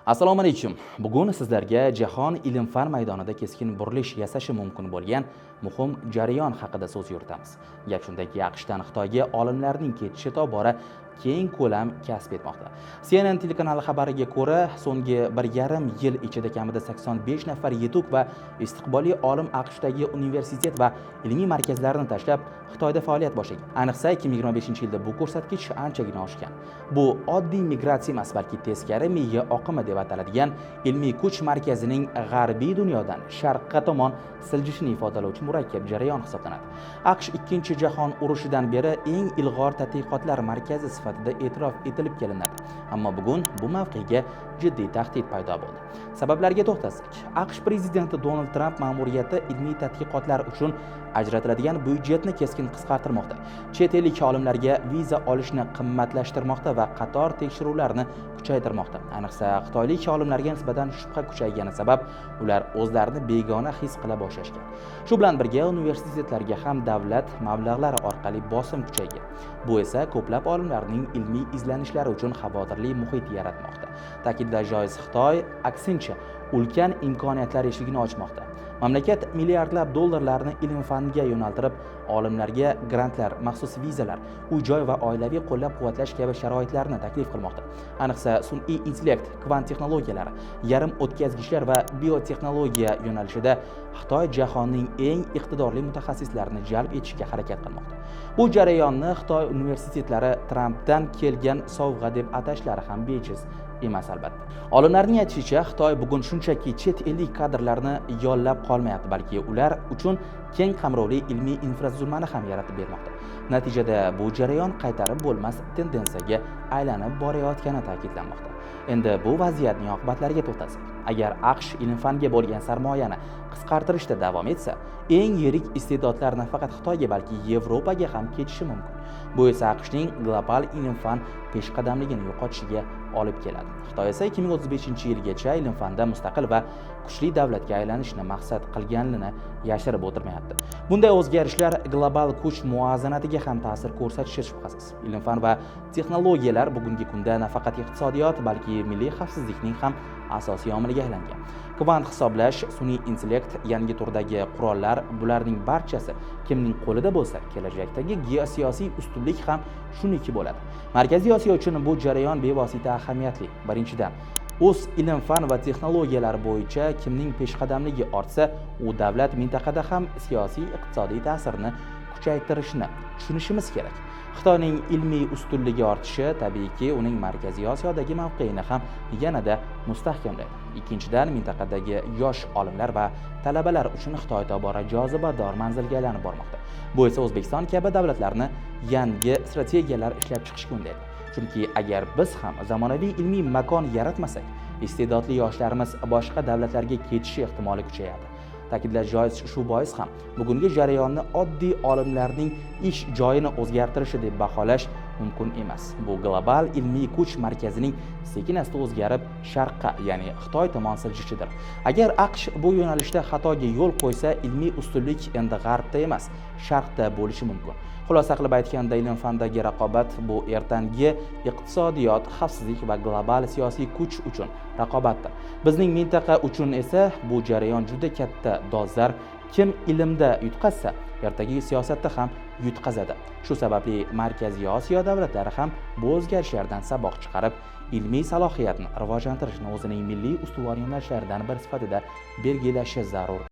Assalomu alaykum. Bugun sizlarga jahon ilm-fan maydonida keskin burilish yasashi mumkin bo'lgan muhim jarayon haqida so'z yuritamiz. Gap shundaki, AQShdan Xitoyga olimlarning ketishi tobora keng ko'lam kasb etmoqda. CNN telekanali xabariga ko'ra, so'nggi 1,5 yil ichida kamida 85 nafar yetuk va istiqbolli olim AQShdagi universitet va ilmiy markazlarini tashlab Xitoyda faoliyat boshlagan. Ayniqsa 2025-yilda bu ko'rsatkich anchagina oshgan. Bu oddiy migratsiya emas, balki teskari miya oqimi deb ataladigan ilmiy kuch markazining g'arbiy dunyodan sharqqa tomon siljishini ifodalovchi murakkab jarayon hisoblanadi. AQSh Ikkinchi jahon urushidan beri eng ilg'or tadqiqotlar markazi sifatida e'tirof etilib kelinadi. Ammo bugun bu mavqega jiddiy tahdid paydo bo'ldi. Sabablarga to'xtalsak, AQSh prezidenti Donald Tramp ma'muriyati ilmiy tadqiqotlar uchun ajratiladigan byudjetni keskin qisqartirmoqda. Chet ellik olimlarga viza olishni qimmatlashtirmoqda va qator tekshiruvlarni kuchaytirmoqda. Ayniqsa xitoylik olimlarga nisbatan shubha kuchaygani sabab ular o'zlarini begona his qila boshlashgan. Shu bilan birga universitetlarga ham davlat mablag'lari orqali bosim kuchaygan. Bu esa ko'plab olimlarning ilmiy izlanishlari uchun xavotirli muhit yaratmoqda. Ta'kidlash joiz, Xitoy aksincha ulkan imkoniyatlar eshigini ochmoqda. Mamlakat milliardlab dollarlarni ilm-fanga yo'naltirib, olimlarga grantlar, maxsus vizalar, uy-joy va oilaviy qo'llab-quvvatlash kabi sharoitlarni taklif qilmoqda. Ayniqsa sun'iy intellekt, kvant texnologiyalari, yarim o'tkazgichlar va biotexnologiya yo'nalishida Xitoy jahonning eng iqtidorli mutaxassislarini jalb etishga harakat qilmoqda. Bu jarayonni Xitoy universitetlari Trampdan kelgan sovg'a deb atashlari ham bejiz emas albatta. Olimlarning aytishicha, Xitoy bugun shunchaki chet ellik kadrlarni yollab qolmayapti, balki ular uchun keng qamrovli ilmiy infratuzilmani ham yaratib bermoqda. Natijada bu jarayon qaytarib bo'lmas tendensiyaga aylanib borayotgani ta'kidlanmoqda. Endi bu vaziyatning oqibatlariga to'xtalsak, agar AQSh ilm-fanga bo'lgan sarmoyani qisqartirishda davom etsa, eng yirik iste'dodlar nafaqat Xitoyga, balki Yevropaga ham ketishi mumkin. Bu esa AQShning global ilm-fan peshqadamligini yo'qotishiga olib keladi. Xitoy esa 2035-yilgacha ilm-fanda mustaqil va kuchli davlatga aylanishni maqsad qilganini yashirib o'tirmayapti. Bunday o'zgarishlar global kuch muvozanatiga ham ta'sir ko'rsatishi shubhasiz. Ilm-fan va texnologiyalar bugungi kunda nafaqat iqtisodiyot, balki milliy xavfsizlikning ham asosiy omiliga aylangan. Kvant hisoblash, sun'iy intellekt, yangi turdagi qurollar, bularning barchasi kimning qo'lida bo'lsa, kelajakdagi geosiyosiy ustunlik ham shuniki bo'ladi. Markaziy Osiyo uchun bu jarayon bevosita ahamiyatli. Birinchidan, o'z ilm-fan va texnologiyalar bo'yicha kimning peshqadamligi ortsa, u davlat mintaqada ham siyosiy iqtisodiy ta'sirini kuchaytirishni tushunishimiz kerak. Xitoyning ilmiy ustunligi ortishi tabiiyki uning Markaziy Osiyodagi mavqeini ham yanada mustahkamlaydi. Ikkinchidan, mintaqadagi yosh olimlar va talabalar uchun Xitoy tobora jozibador manzilga aylanib bormoqda. Bu esa O'zbekiston kabi davlatlarni yangi strategiyalar ishlab chiqishga undaydi. Chunki agar biz ham zamonaviy ilmiy makon yaratmasak, iste'dodli yoshlarimiz boshqa davlatlarga ketishi ehtimoli kuchayadi. Ta'kidlash joiz, shu bois ham bugungi jarayonni oddiy olimlarning ish joyini o'zgartirishi deb baholash mumkin emas. Bu global ilmiy kuch markazining sekin-asta o'zgarib sharqqa, ya'ni Xitoy tomon siljishidir. Agar AQSh bu yo'nalishda xatoga yo'l qo'ysa, ilmiy ustunlik endi g'arbda emas, sharqda bo'lishi mumkin. Xulosa qilib aytganda, ilm-fandagi raqobat bu ertangi iqtisodiyot, xavfsizlik va global siyosiy kuch uchun raqobatdir. Bizning mintaqa uchun esa bu jarayon juda katta dolzarb. Kim ilmda yutqazsa, ertagi siyosatda ham yutqazadi. Shu sababli Markaziy Osiyo davlatlari ham bu o'zgarishlardan saboq chiqarib, ilmiy salohiyatni rivojlantirishni o'zining milliy ustuvor yo'nalishlaridan biri sifatida belgilashi zarur.